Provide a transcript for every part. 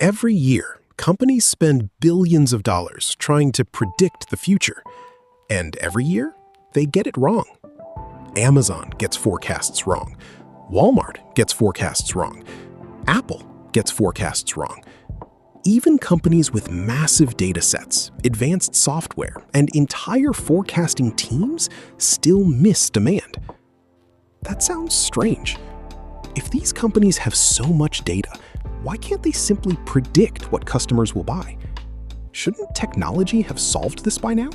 Every year, companies spend billions of dollars trying to predict the future. And every year, they get it wrong. Amazon gets forecasts wrong. Walmart gets forecasts wrong. Apple gets forecasts wrong. Even companies with massive data sets, advanced software, and entire forecasting teams still miss demand. That sounds strange. If these companies have so much data, why can't they simply predict what customers will buy? Shouldn't technology have solved this by now?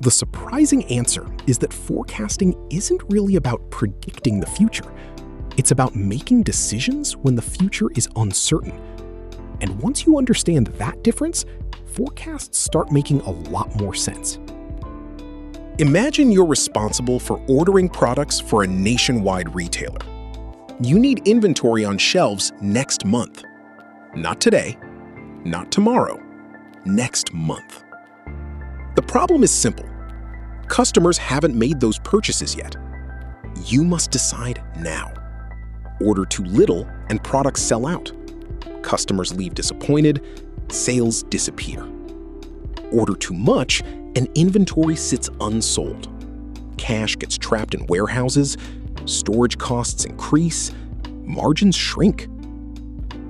The surprising answer is that forecasting isn't really about predicting the future. It's about making decisions when the future is uncertain. And once you understand that difference, forecasts start making a lot more sense. Imagine you're responsible for ordering products for a nationwide retailer. You need inventory on shelves next month. Not today, not tomorrow, next month. The problem is simple. Customers haven't made those purchases yet. You must decide now. Order too little and products sell out. Customers leave disappointed, sales disappear. Order too much and inventory sits unsold. Cash gets trapped in warehouses, storage costs increase, margins shrink.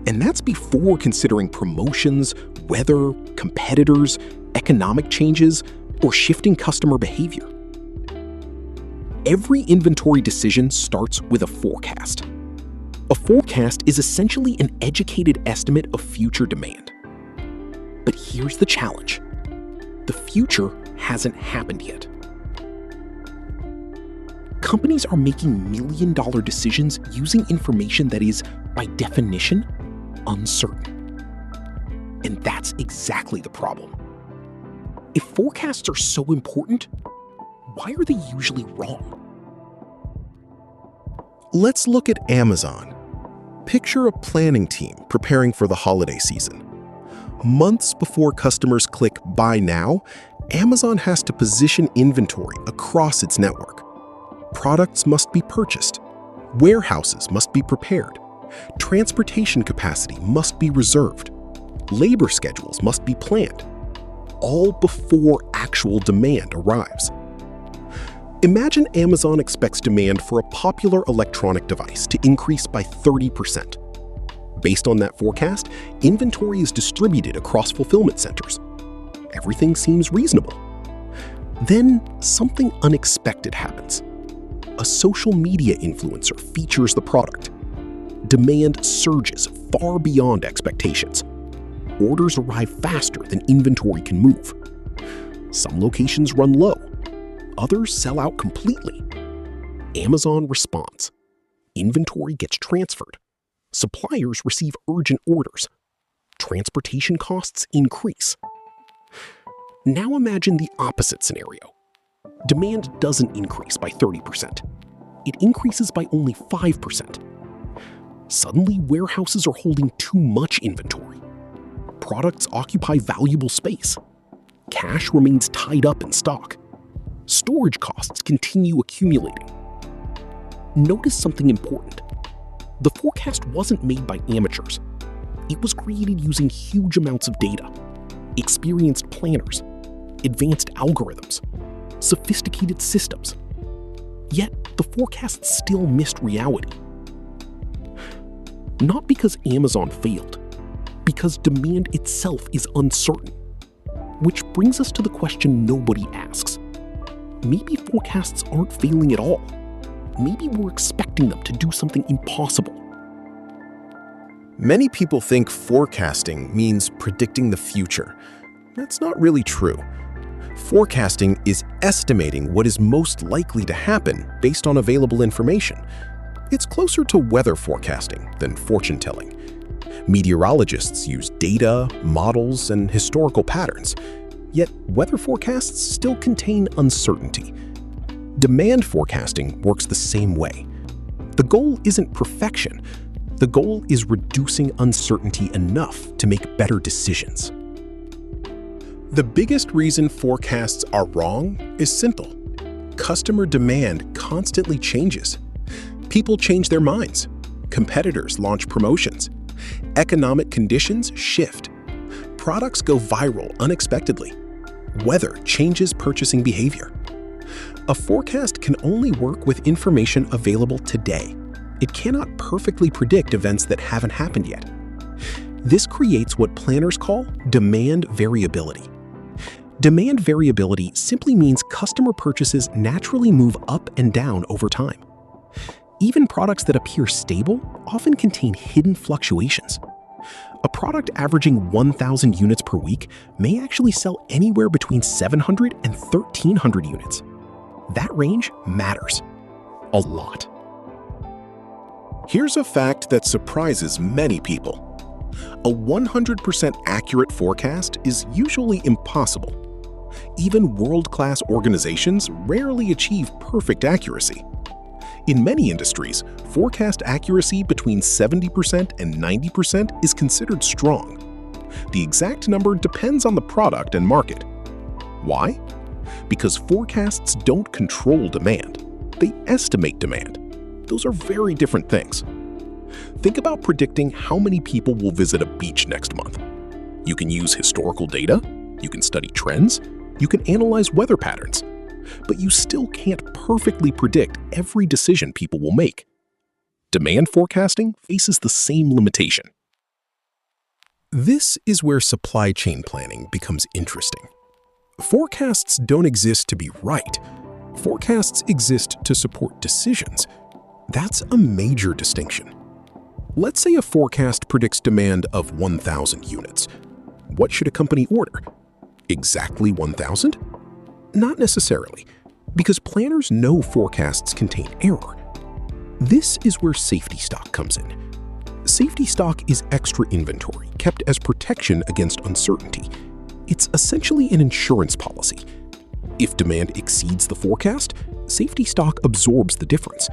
And that's before considering promotions, weather, competitors, economic changes, or shifting customer behavior. Every inventory decision starts with a forecast. A forecast is essentially an educated estimate of future demand. But here's the challenge. The future hasn't happened yet. Companies are making million-dollar decisions using information that is, by definition, uncertain. And that's exactly the problem. If forecasts are so important, why are they usually wrong? Let's look at Amazon. Picture a planning team preparing for the holiday season. Months before customers click Buy Now, Amazon has to position inventory across its network. Products must be purchased. Warehouses must be prepared. Transportation capacity must be reserved. Labor schedules must be planned, all before actual demand arrives. Imagine Amazon expects demand for a popular electronic device to increase by 30%. Based on that forecast, inventory is distributed across fulfillment centers. Everything seems reasonable. Then something unexpected happens. A social media influencer features the product. Demand surges far beyond expectations. Orders arrive faster than inventory can move. Some locations run low. Others sell out completely. Amazon responds. Inventory gets transferred. Suppliers receive urgent orders. Transportation costs increase. Now imagine the opposite scenario. Demand doesn't increase by 30%. It increases by only 5%. Suddenly, warehouses are holding too much inventory. Products occupy valuable space. Cash remains tied up in stock. Storage costs continue accumulating. Notice something important. The forecast wasn't made by amateurs. It was created using huge amounts of data, experienced planners, advanced algorithms, sophisticated systems. Yet, the forecast still missed reality. Not because Amazon failed, because demand itself is uncertain. Which brings us to the question nobody asks. Maybe forecasts aren't failing at all. Maybe we're expecting them to do something impossible. Many people think forecasting means predicting the future. That's not really true. Forecasting is estimating what is most likely to happen based on available information. It's closer to weather forecasting than fortune-telling. Meteorologists use data, models, and historical patterns. Yet weather forecasts still contain uncertainty. Demand forecasting works the same way. The goal isn't perfection. The goal is reducing uncertainty enough to make better decisions. The biggest reason forecasts are wrong is simple. Customer demand constantly changes. People change their minds. Competitors launch promotions. Economic conditions shift. Products go viral unexpectedly. Weather changes purchasing behavior. A forecast can only work with information available today. It cannot perfectly predict events that haven't happened yet. This creates what planners call demand variability. Demand variability simply means customer purchases naturally move up and down over time. Even products that appear stable often contain hidden fluctuations. A product averaging 1,000 units per week may actually sell anywhere between 700 and 1,300 units. That range matters a lot. Here's a fact that surprises many people. A 100% accurate forecast is usually impossible. Even world-class organizations rarely achieve perfect accuracy. In many industries, forecast accuracy between 70% and 90% is considered strong. The exact number depends on the product and market. Why? Because forecasts don't control demand. They estimate demand. Those are very different things. Think about predicting how many people will visit a beach next month. You can use historical data, you can study trends, you can analyze weather patterns, but you still can't perfectly predict every decision people will make. Demand forecasting faces the same limitation. This is where supply chain planning becomes interesting. Forecasts don't exist to be right. Forecasts exist to support decisions. That's a major distinction. Let's say a forecast predicts demand of 1,000 units. What should a company order? Exactly 1,000? Not necessarily, because planners know forecasts contain error. This is where safety stock comes in. Safety stock is extra inventory kept as protection against uncertainty. It's essentially an insurance policy. If demand exceeds the forecast, safety stock absorbs the difference.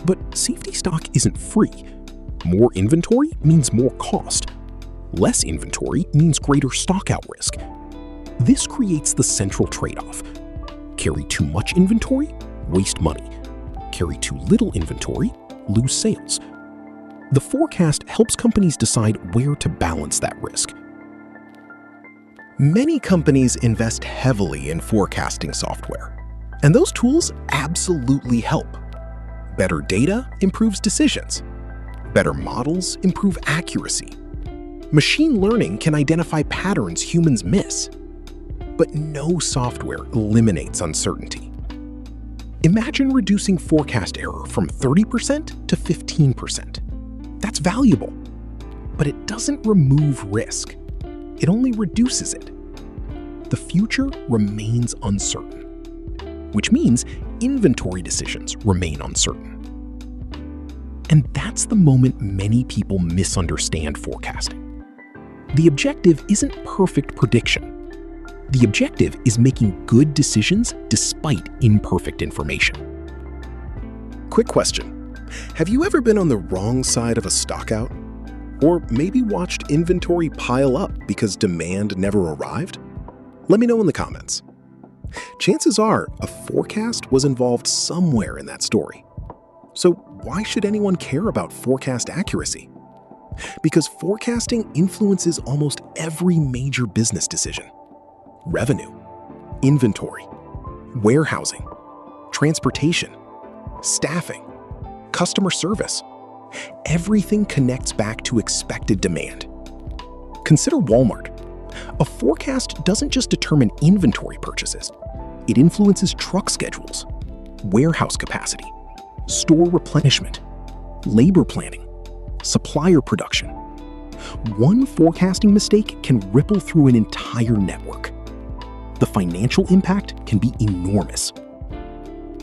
But safety stock isn't free. More inventory means more cost. Less inventory means greater stockout risk. This creates the central trade-off. Carry too much inventory, waste money. Carry too little inventory, lose sales. The forecast helps companies decide where to balance that risk. Many companies invest heavily in forecasting software, and those tools absolutely help. Better data improves decisions. Better models improve accuracy. Machine learning can identify patterns humans miss. But no software eliminates uncertainty. Imagine reducing forecast error from 30% to 15%. That's valuable, but it doesn't remove risk. It only reduces it. The future remains uncertain, which means inventory decisions remain uncertain. And that's the moment many people misunderstand forecasting. The objective isn't perfect prediction. The objective is making good decisions despite imperfect information. Quick question. Have you ever been on the wrong side of a stockout? Or maybe watched inventory pile up because demand never arrived? Let me know in the comments. Chances are a forecast was involved somewhere in that story. So why should anyone care about forecast accuracy? Because forecasting influences almost every major business decision. Revenue, inventory, warehousing, transportation, staffing, customer service. Everything connects back to expected demand. Consider Walmart. A forecast doesn't just determine inventory purchases. It influences truck schedules, warehouse capacity, store replenishment, labor planning, supplier production. One forecasting mistake can ripple through an entire network. The financial impact can be enormous.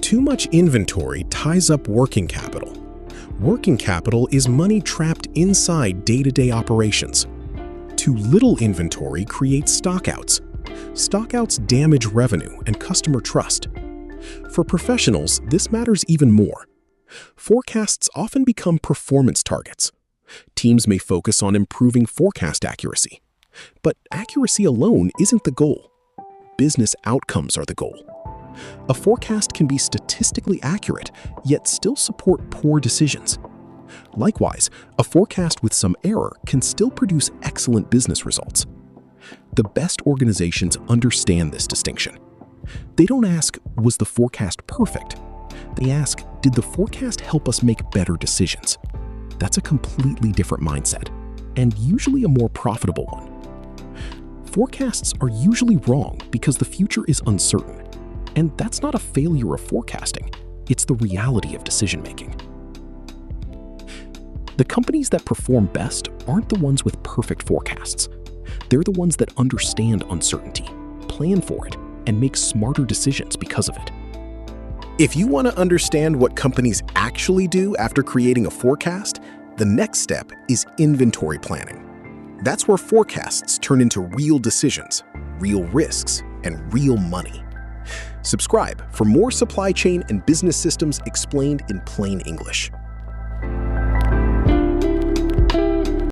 Too much inventory ties up working capital. Working capital is money trapped inside day-to-day operations. Too little inventory creates stockouts. Stockouts damage revenue and customer trust. For professionals, this matters even more. Forecasts often become performance targets. Teams may focus on improving forecast accuracy. But accuracy alone isn't the goal. Business outcomes are the goal. A forecast can be statistically accurate, yet still support poor decisions. Likewise, a forecast with some error can still produce excellent business results. The best organizations understand this distinction. They don't ask, was the forecast perfect? They ask, did the forecast help us make better decisions? That's a completely different mindset, and usually a more profitable one. Forecasts are usually wrong because the future is uncertain, and that's not a failure of forecasting, it's the reality of decision-making. The companies that perform best aren't the ones with perfect forecasts. They're the ones that understand uncertainty, plan for it, and make smarter decisions because of it. If you want to understand what companies actually do after creating a forecast, the next step is inventory planning. That's where forecasts turn into real decisions, real risks, and real money. Subscribe for more supply chain and business systems explained in plain English.